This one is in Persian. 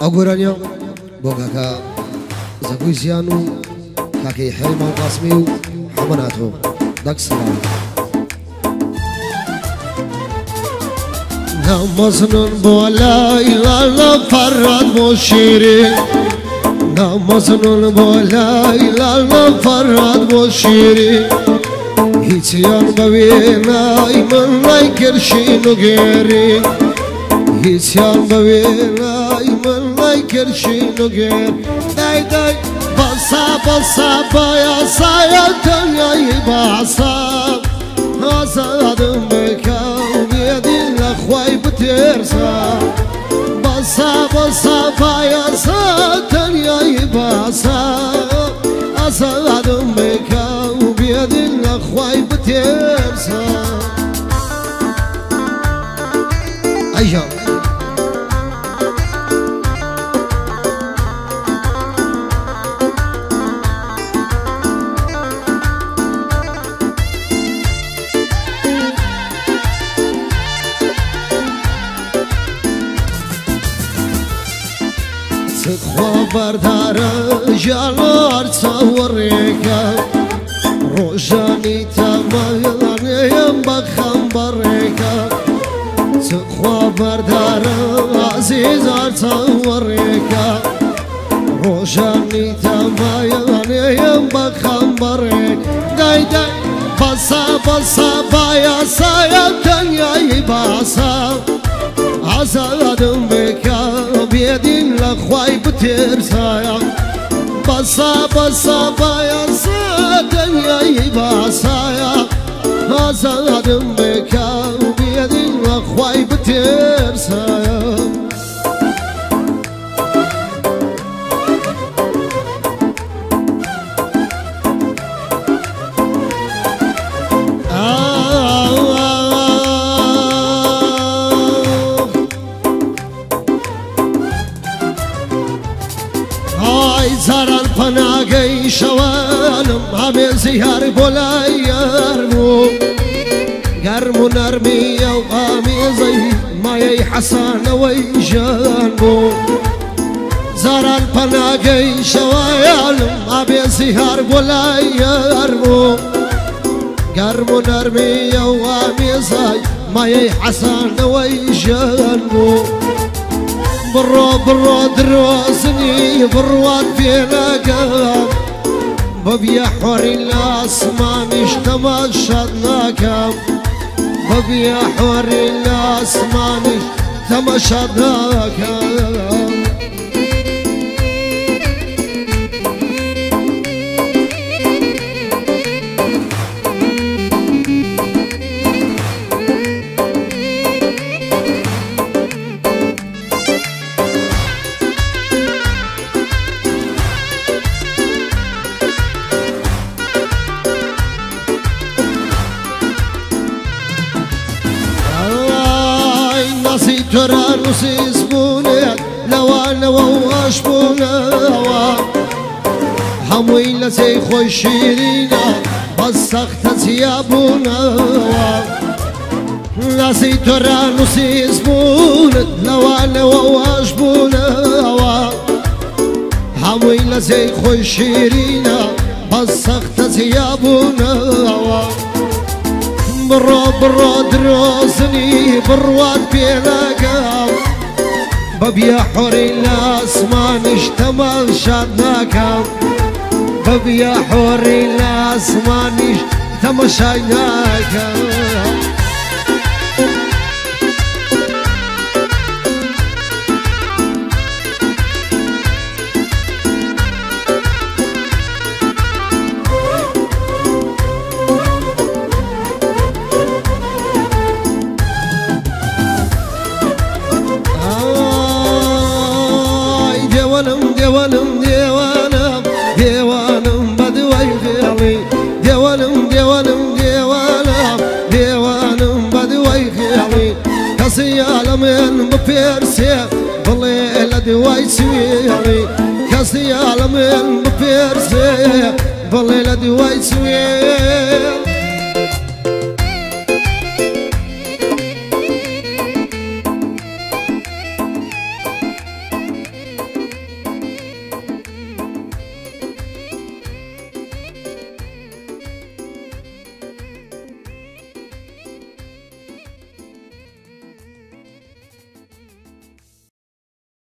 أقولانيا بوكاكا زكويسيانو كاكي حلم وقاسميو حمناتو داك سلام نمازنون بولا إلا فراد مشيري نمازنون بولا إلا فراد مشيري هيتيان بوينا إيمان لايكرشينو غيري هيتيان بوينا إيمان لايكرشينو غير داي داي باسا باسا بايا سايا تنيا باسا هزادم بكاو بيدي لأخواي بترسا باسا باسا بايا سايا تنيا باسا هزادم بكاو بيدي لأخواي بترسا أيها خبردار جالار تصوريكا روجاني تمايان بخبريكا خبردار عزيز تصوريكا روجاني تمايان بخبريك داي داي باسا باسا بايا سايا تنيا باسا عزادم بكا بيدي لأخواي بترسايا باسا باسا بايا سادنيا باسايا عزادم بكا بيدي لأخواي بترسايا زاران پناهی شوالم همه زیار بلای یارمو گرمو نرمی و آمیزی مایه حسن و جانمو زاران پناهی شوالم همه زیار بلای یارمو گرمو نرمی و آمیزی مایه حسن و جانمو برو برو دروزني بروات فينا قام ببيا حوري الاسمان اشتمشدناكم ببيا حوري الاسمان اشتمشدناكم ترى نسيس بونا لوانا وواش بونا هموي لزي خوشيرينا بسخت زيابونا نسي ترى نسيس بونا لوانا وواش بونا هموي لزي خوشيرينا بسخت زيابونا برو برو دروزني بروات بيناكم ببيا حوري الاسمان اشتمل شادناكم ببيا حوري الاسمان اشتمل شادناكم ديوانم ديوانم ديوانم بدوي خيالي ديوانم ديوانم ديوانم ديوانم بدوي خيالي كسي عالمين بفيرسي بالليل دوي سويالي كسي عالمين بفيرسي بالليل دوي سويالي